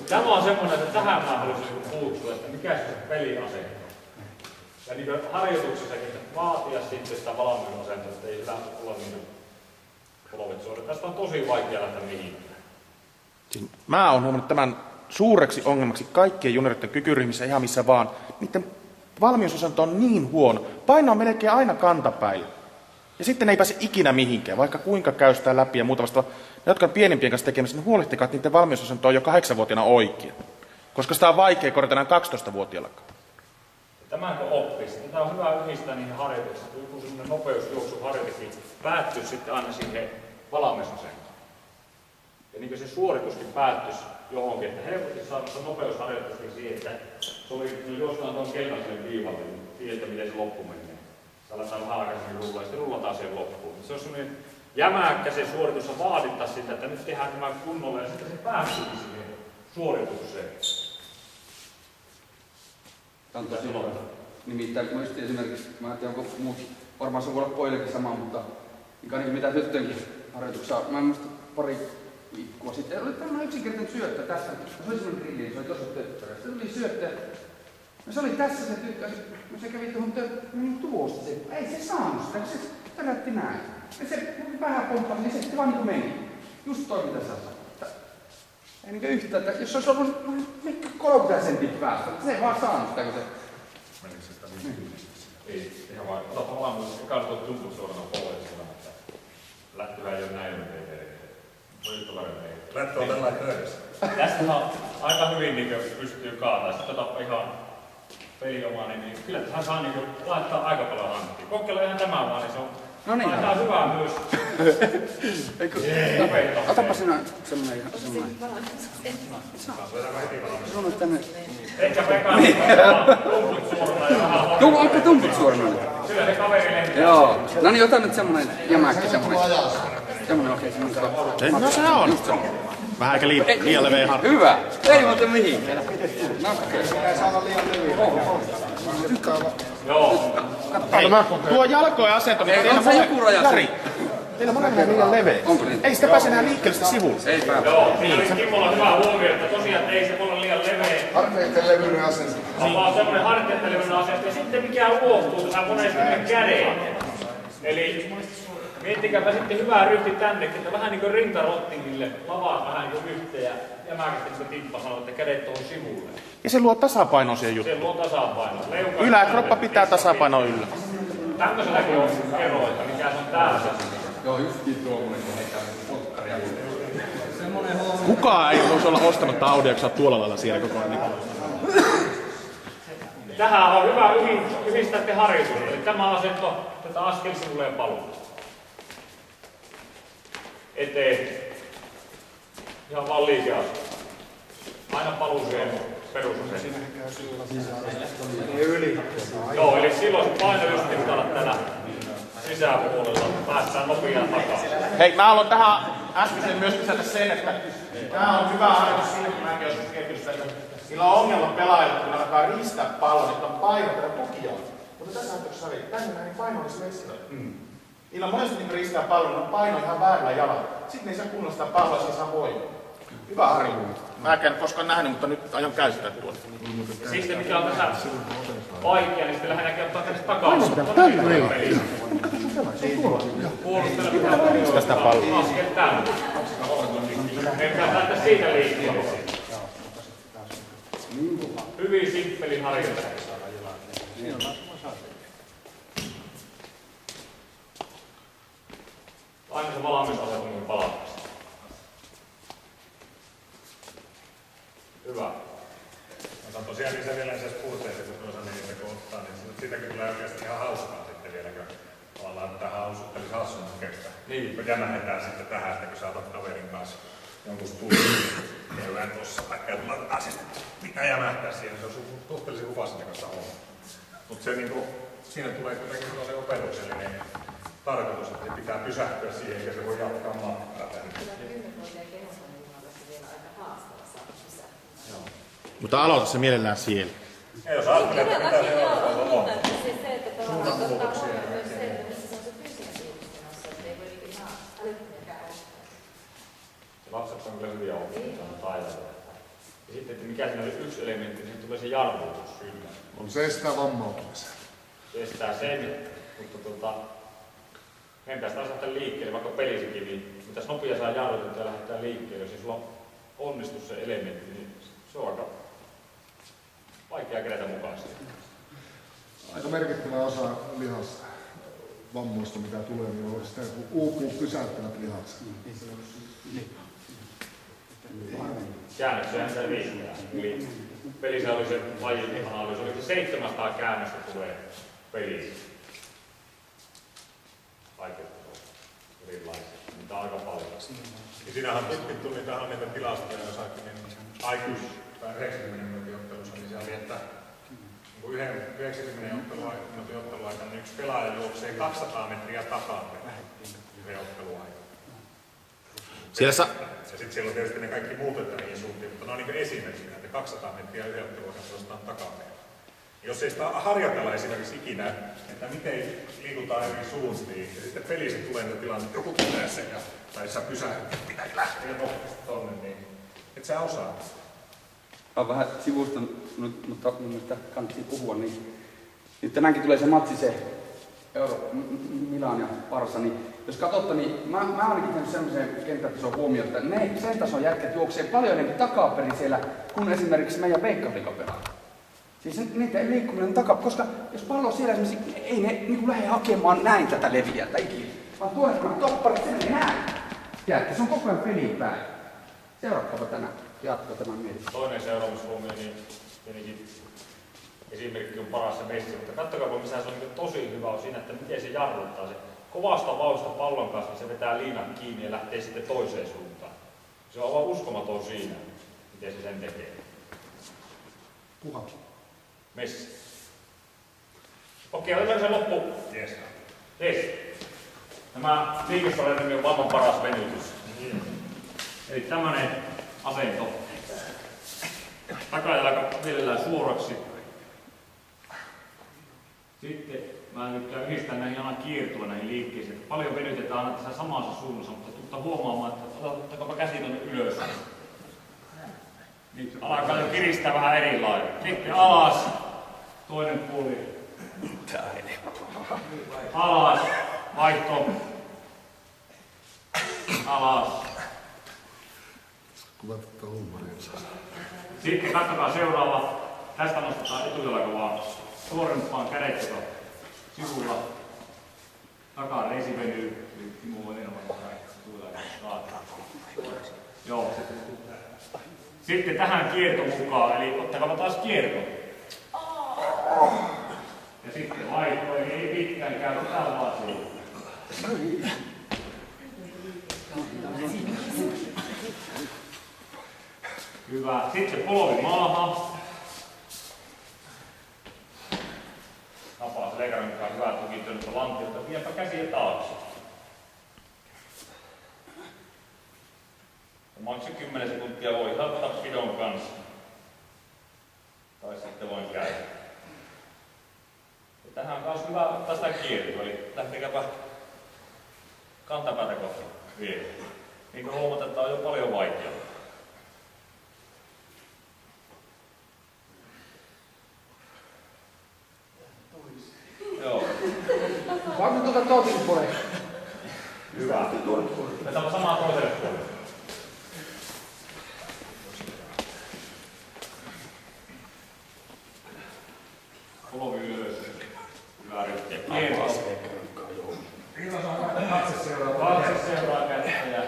Tämä on semmoinen, että tähän mä haluaisin puuttua, että mikä se peliasento. Ja niin harjoituksessakin vaatia sitten sitä valmiusasentoa, että ei sitä olla niin polvet suoria. Tästä on tosi vaikea lähteä mihinkään. Siis mä oon huomannut tämän suureksi ongelmaksi kaikkien junioritten kykyryhmissä ihan missä vaan. Niiden valmiusasento on niin huono. Paino on melkein aina kantapäin. Ja sitten ne ei pääse ikinä mihinkään, vaikka kuinka käy sitä läpi ja muuta vastaavaa. Ne, jotka on pienempien kanssa tekemässä, niin huolehtikaa, että niiden valmiusasento on jo 8-vuotiaana oikein. Koska sitä on vaikea korjata enää 12-vuotiaallakaan. Tämän kun oppisi, niin tämä on hyvä yhdistää niihin harjoituksiin. Joku semmoinen nopeusjuoksuharjoitekin päättyisi sitten aina siihen valmiusasentoon. Ja niin se suorituskin päättyisi johonkin, että helposti saa nopeusharjoituskin siihen, että se oli jostain tuon keltaiselle viivalle, niin tiedätte miten se loppu menee. Se aletaan vähän aikaisemmin rullaa ja sitten rullataan siihen loppuun. Se on semmoinen jämäkkä se suoritus ja vaadittaisi sitä, että nyt tehdään tämä kunnolla ja sitten se päättyisi siihen suoritukseen. Tämä on tosi hyvä. Nimittäin mä just esimerkiksi, mä en tiedä onko muut, varmaan se voi olla pojillekin sama, mutta niin mitä tyttöjenkin harjoituksia. Mä en muista pari viikkoa sitten. Oli tämmöinen yksinkertainen syöttö tässä. Se oli semmoinen grilli, se oli tosi töttörä. Se oli syöttö. No se oli tässä se tyttö. No se kävi tuohon niin tuosta. Ei se saanut sitä, se tärätti näin. Ja se vähän pomppasi, niin se sitten vaan niin meni. Just toi mitä sä sanoit. Ei niinkö yhtään, että jos se olisi ollut 30 sentin päästä, se ei vaan saanut sitä, kun se... Menikö se sitä Ei, ihan vaan. Otapa valmius, joka on tuolta tumput suorana polveisena, että lättyvä ei ole näin teille. Lättö on tällainen töissä. Tästä on aika hyvin niin pystyy kaataa. Sitten otapa ihan peliomainen, niin kyllä tähän saa niin laittaa aika paljon hankkia. Kokeilla ihan tämä vaan, niin se on... No niin. Laittaa hyvää myös. Otapa sinä semmoinen ihan semmoinen. Sano tänne. Ehkä Pekka tumput suorana ja vähän... Tuo onko tumput suorana? Kyllä se kaveri lentää. Joo. No niin, ota nyt semmoinen jämäkkä semmoinen. Semmoinen oikein semmoinen. No se on. Vähän aika liian leveä harjoitus. Hyvä. Ei muuta mihinkään. Nakkeen. Joo. Hei, tuo jalkojen asento, niin On se joku raja. Jari, teillä molemmilla liian leveä. Onko niin? Ei sitä pääse enää liikkeelle sitä sivulle. Ei pääse. Joo, niin. Kimmolla on hyvä huomio, että tosiaan ei se ole liian leveä. Harteiden levyinen asento. On vaan semmoinen harteettelevinen asento. Ja sitten mikä unohtuu tähän monesti käden. Eli miettikääpä sitten hyvää ryhti tännekin, että vähän niin kuin rintarottingille, lavaa vähän niin kuin yhteen ja jämäkästi kun Timppa sanoo, että kädet tuohon sivulle. Ja se luo tasapainoa siihen Se juttuun. luo tasapainoa. Yläkroppa pitää tasapainoa yllä. Tämmöiselläkin on ero, että mikä se on täällä. Joo, justiin tuommoinen, kun he käy polkkaria. Semmoinen huomio. Kukaan ei voisi olla ostamatta Audia, kun sä oot tuolla lailla siellä koko ajan. Tähän on hyvä yhdistää te harjoitusta. Eli tämä asento, tätä askel sivulle ja paluu. Eteen. Ihan vaan liikeasento. Aina paluu siihen perusasentoon. Joo, eli silloin se paino just pitää olla täällä sisäpuolella. Päästään nopeaan takaisin. Hei, mä haluan tähän äskeiseen myös lisätä sen, että tää on hyvä harjoitus siinä, kun mäkin joskus kehitystä, että Niillä on ongelma pelaajilla, kun ne alkaa riistää pallon, että on paino tätä tukia. Mutta tässä näytöksessä oli, tänne näin paino olisi vesillä. Niillä on monesti niin riistää pallon, ne on paino ihan väärällä jalalla. Sitten ne ei saa kunnolla sitä palloa, siis saa voimaa. Hyvä Harju. Mä en koskaan nähnyt, mutta nyt aion käyttää tuota. Ja sitten mikä on tässä vaikea, niin sitten lähinnäkin ottaa tänne takaisin. Puolustella pitää tästä palloa. askel tänne. Meidän lähteä siitä liikkeelle. Hyvin simppelin harjoitus. Aina se valmiusasetuminen palaa. Hyvä. Mä sanon tosiaan niin se vielä itse asiassa puutteessa, kun tuossa niitä kun ottaa, niin siitäkin tulee oikeasti ihan hauskaa sitten vielä, kun tavallaan tähän hausuttelisi hassun mukeista. Niin. Kun jämähdetään sitten tähän, että kun sä otat kaverin kanssa jonkun stuurin, käydään tossa, vaikka laitetaan sitten, pitää jämähtää siihen, se on suhteellisen hupasintakasta homma. Mutta se niinku, siinä tulee kuitenkin sellainen opetuksellinen tarkoitus, että se pitää pysähtyä siihen, eikä se voi jatkaa matkaa. Mutta aloita se mielellään siellä. Ei jos ajattelee, että pitää se olla. Lapset on kyllä hyviä oppijoita, on taitavia. Ja sitten, että mikä siinä oli yksi elementti, niin tulee se jarrutus. Kyllä. On se estää vammautumisen. Se estää sen, mutta meidän pitäisi taas lähteä liikkeelle, vaikka pelisikin, niin mitäs nopea saa jarrutettua ja lähdetään liikkeelle. Jos ei sulla onnistu se elementti, niin se on aika vaikea kerätä mukaan siihen. Aika merkittävä osa lihasvammoista, mitä tulee, niin on sitä, kun uupuu pysäyttävät lihakset. Käännöksiä sitä riittää. Eli pelissä oli se lajin analyysi, oli se 700 käännöstä tulee pelissä. Kaiket erilaisia, mitä aika paljon. Ja siinähän on tutkittu niitä tilastoja jossakin, niin aikuis tai 90 minuutin ottelussa, niin se oli, että yhden 90 minuutin otteluaikana niin yksi pelaaja juoksee 200 metriä takapäin yhden otteluaikana. Ja sitten siellä on tietysti ne kaikki muut, että niihin suuntiin, mutta ne on niin esimerkkinä, että 200 metriä yhden otteluaikana suostaan takapäin. Jos ei sitä harjoitella esimerkiksi ikinä, että miten liikutaan eri suuntiin, ja sitten pelissä tulee niitä tilanne, että joku tulee sen, tai sä pysähdyt, pitäisi lähteä nopeasti tonne, niin et sä osaa. On vähän sivusta, mutta mun mielestä kannattaa puhua, niin tänäänkin tulee se matsi, se Milan ja Barsa, niin jos katsotte, niin mä ainakin tehnyt sellaisen kenttätason huomioon, että ne sen tason jätkät juoksee paljon enemmän takaperin siellä, kuin esimerkiksi meidän Veikkausliigapelaajat. Siis niiden liikkuminen takaa, koska jos pallo on siellä esimerkiksi, ei ne niin lähde hakemaan näin tätä leviältä ikinä, vaan tuohon topparit, se menee näin. Tiedätte, se on koko ajan peliin päin. Seuraavaanpa tänään jatkaa tämän mietin. Toinen seuraamushuomio, niin tietenkin esimerkki on paras se Messi, mutta katsokaa, missä se on niin tosi hyvä on siinä, että miten se jarruttaa. Se kovasta vauhista pallon kanssa, niin se vetää liinat kiinni ja lähtee sitten toiseen suuntaan. Se on aivan uskomaton siinä, miten se sen tekee. Kuka? Messi. Okei, otetaan se loppu. Yes. Tämä liikesarjan nimi on maailman paras venytys. Eli tämmönen asento. Takajalka mielellään suoraksi. Sitten mä tykkään yhdistää näihin aina kiertua näihin liikkeisiin. Paljon venytetään aina tässä samassa suunnassa, mutta tulta huomaamaan, että otetaanpa käsi tuonne ylös. Niin alkaa jo kiristää vähän eri lailla. Sitten alas. Toinen puoli. Alas. Vaihto. Alas. Kuvattaa huumoria. Sitten katsotaan seuraava. Tästä nostetaan etujalka vaan suorempaan kädet sivulla. Takaa reisi venyy. Timo on joo. Sitten tähän kierto mukaan, eli ottakaa taas kierto. Ja sitten vaihto, eli ei pitkään käy, täällä vaan siihen. Hyvä. Sitten polvi maahan. Napaa se leikarin mukaan hyvää tukityönnöstä lantiota. Viepä käsiä taakse. Maks 10 sekuntia voi ottaa pidon kanssa. Tai sitten voin käydä. Ja tähän on myös hyvä ottaa sitä kiertoa, eli lähtekääpä kantapäätä kohti vielä. Niin kuin huomataan, että on jo paljon vaikeaa. Joo. Saanko tuota toisen puolelle? Hyvä. Tämä on samaa toiselle puolelle. Polvi ylös. Hyvä ryhtiä. Kierto. Katse seuraa kättä ja...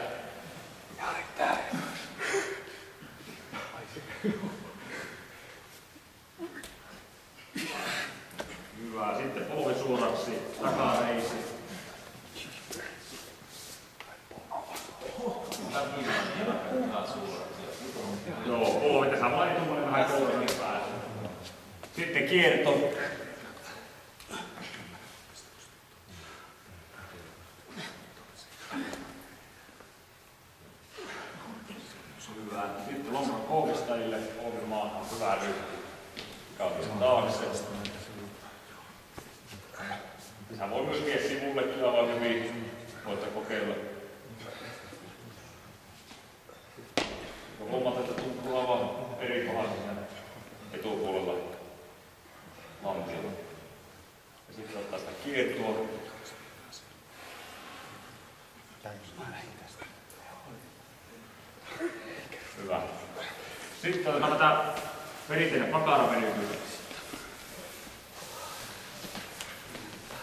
Hyvä. Sitten polvi suoraksi. Takareisi. Joo, polvi tässä on etummainen vähän kourani päässä. Sitten kierto. Hyvä. Sitten lonkon koukistajille. Polvi maahan. Hyvä ryhti. Kautta taakse. Sehän voi myös viedä sivullekin aivan hyvin. Voitte kokeilla. Huomata, että tuntuu aivan eri kohdassa siinä etupuolella lantilla. Ja sitten ottaa sitä kiertoa. Hyvä. Sitten otetaan tätä perinteinen pakaravenytys.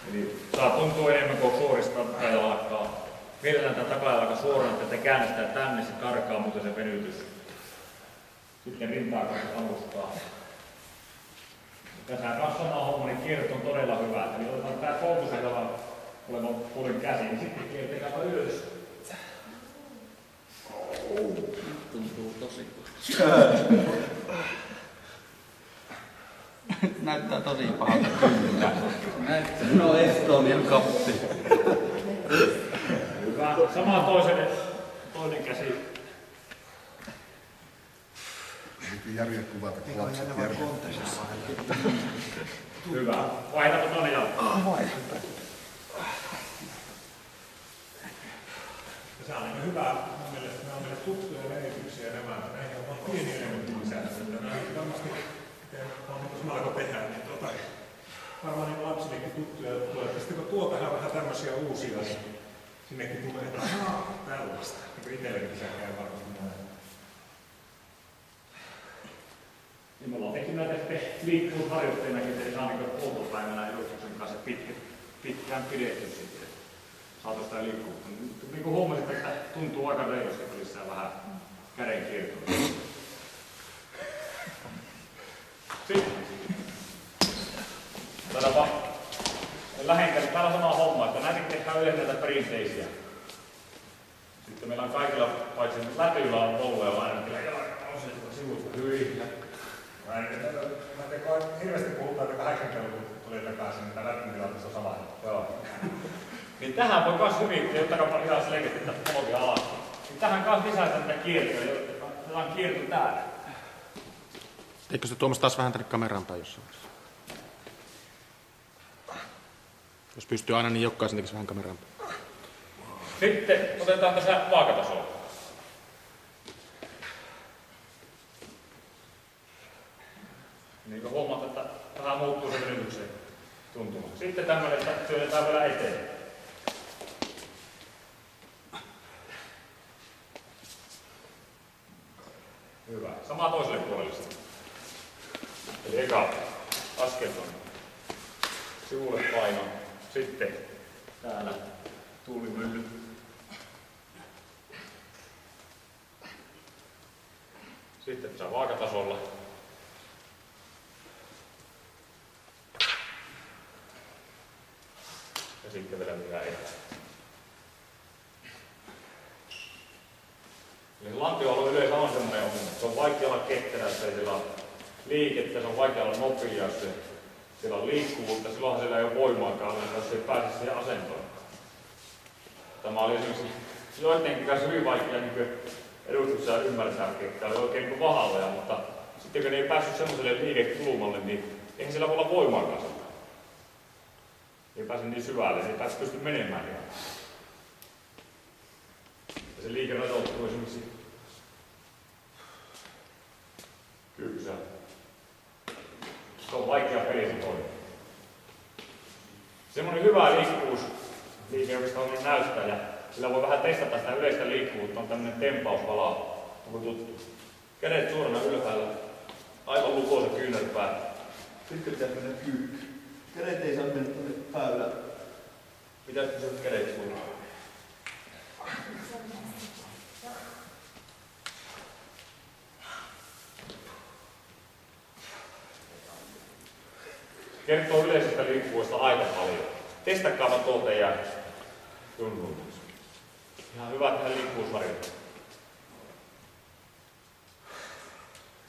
Eli saa tuntua enemmän kuin suoristaa takajalkaa. Mielellään tämä takajalka suoraan, että te käännetään tänne, se karkaa muuten se venytys. Sitten rintaa kanssa alustaa. Tässä on sama homma, niin kierto on todella hyvä. Eli otetaan tämä koukkusedalla olevan puolen käsi, niin sitten kiertetään ylös. Tuntuu tosi näyttää tosi pahalta kyllä. No Estonian kappi. Hyvä. Sama toinen käsi. Järjen kuvata, kun lapset Hyvä. Vaihdetaanko toinen jalka? Se on aika hyvä. Mun mielestä nämä on meille tuttuja venytyksiä nämä. Näihin on vaan pieni elementti lisääntynyt. Nämä varmasti, miten mä alkoi tehdä, niin varmaan niin lapsillekin tuttuja tulee. Sitten kun tuo tähän vähän tämmöisiä uusia, niin sinnekin tulee tällaista. Niin itsellekin se käy varmaan näin. Niin me ollaan tehty näitä liikkuvuusharjoitteinakin, eli saa niin poltopäivänä edustuksen kanssa pitkään pidetty sitten. Saatu sitä liikkuvuutta. Niin kuin huomasit, että tuntuu aika reilusti, että lisää vähän käden kiertoa. Sitten. Täällä on sama homma, että näitäkin tehdään yleensä näitä perinteisiä. Sitten meillä on kaikilla, paitsi läpyllä on polvea aina, kyllä jalka sivusta hyvin. Hirveästi puhutaan, että 80-luvulla tuli takaisin, että läpytilanteessa on sama. Joo. Niin tähän voi myös hyvin, jotta ihan selkeästi tästä polvia alas. Niin tähän kanssa lisätä tätä kiertoa, jotta otetaan kierto täällä. Eikö se Tuomas taas vähän tänne kameraan päin jossain vaiheessa? Jos pystyy aina, niin jokaisen tekisi vähän kameraan päin. Sitten otetaan tässä vaakatasolla. Niin kuin huomaat, että vähän muuttuu se venytyksen tuntuma. Sitten tämmöinen, että työnnetään vielä eteen. Hyvä. Sama toiselle puolelle sitten. Eli eka askel on sivulle paino. Sitten täällä tuulimylly. Sitten pitää vaakatasolla. Ja sitten vielä mitä eteen. Eli lantioalue yleensä on semmoinen ongelma. Se on vaikea olla ketterä, jos ei siellä ole liikettä, se on vaikea olla nopea, jos siellä on liikkuvuutta, silloinhan siellä ei ole voimaakaan, jos ei pääse siihen asentoon. Tämä oli esimerkiksi joidenkin kanssa hyvin vaikea niin edustuksia ymmärtää, että oli oikein kuin vahaloja, mutta sitten kun ne ei päässyt semmoiselle liikekulmalle, niin eihän siellä voi olla voimaakaan sitä. Ei pääse niin syvälle, ei pääse pysty menemään ihan. Ja se liike rajoittuu esimerkiksi kypsä. Se on vaikea peli se toinen. Semmoinen hyvä liikkuvuus, liike oikeastaan on näyttää ja sillä voi vähän testata sitä yleistä liikkuvuutta, on tämmöinen tempauspala. Onko tuttu? Kädet suorana ylhäällä, aivan lukoisa kyynärpää. Sitten pitää mennä kyykky. Kädet ei saa mennä tuonne päylälle. Pitäisikö se kädet suoraan? Kertoo yleisestä liikkuvuudesta aika paljon. Testakkaapa tuo teidän tunnutus. Ihan hyvä tehdä liikkuvuusharjoittelua.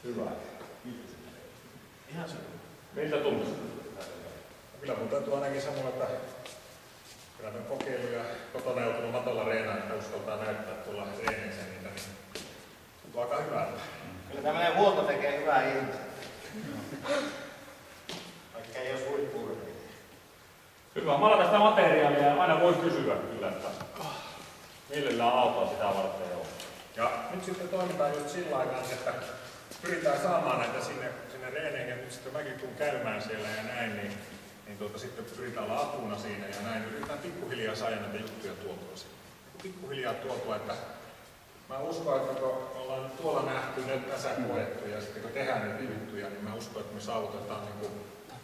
Hyvä. Ihan se. Miltä tuntuu? Kyllä mun täytyy ainakin sanoa, että kyllä me kokeilu ja kotona joutunut matolla reenaan, että uskaltaa näyttää tuolla reeneissä niitä, niin tuntuu aika hyvältä. Kyllä tämmöinen huolto tekee hyvää ihmistä. Vaikka ei olisi huippu-urheilija. Hyvä. Mä tästä materiaalia ja aina voi kysyä kyllä, että millään autoa sitä varten on. Ja nyt sitten toimitaan just sillä aikaa, että pyritään saamaan näitä sinne reeneihin ja nyt sitten mäkin tuun käymään siellä ja näin, niin sitten pyritään olla apuna siinä ja näin. Yritetään pikkuhiljaa saada näitä juttuja tuotua sinne. Pikkuhiljaa tuotua, että mä uskon, että kun ollaan tuolla nähty, nyt tässä koettu ja sitten kun tehdään näitä juttuja, niin mä uskon, että me saavutetaan niin kuin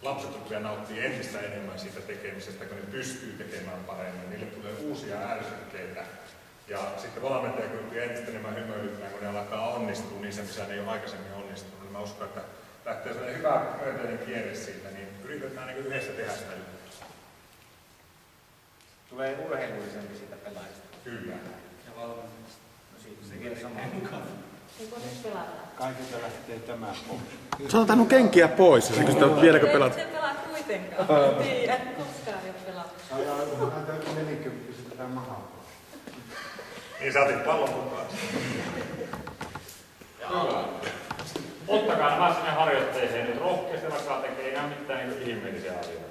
lapset rupeaa nauttia entistä enemmän siitä tekemisestä, kun ne pystyy tekemään paremmin. Niille tulee uusia ärsykkeitä. Ja sitten valmentaja kyllä entistä enemmän hymyilyttää, kun ne alkaa onnistua niissä, missä ne ei ole aikaisemmin onnistunut. Niin mä uskon, että lähtee sellainen hyvä myönteinen kierre siitä, niin yritetään niin yhdessä tehdä sitä juttua. Tulee urheilullisempi siitä pelaajasta. Kyllä. Ja valmennasta. No siitä sekin samaa. Eikö nyt pelata? Kaikilta lähtee tämä pois. Se on ottanut kenkiä pois, ja kysytään vieläkö pelata. Ei se pelaa kuitenkaan. Tiedä, koskaan ei ole pelata. Saadaan täytyy 40 pistetään mahaan pois. Niin saatiin pallon mukaan. Hyvä. Ottakaa nämä sinne harjoitteeseen nyt rohkeasti, vaikka tekee ihan mitään niin ihmeellisiä asioita.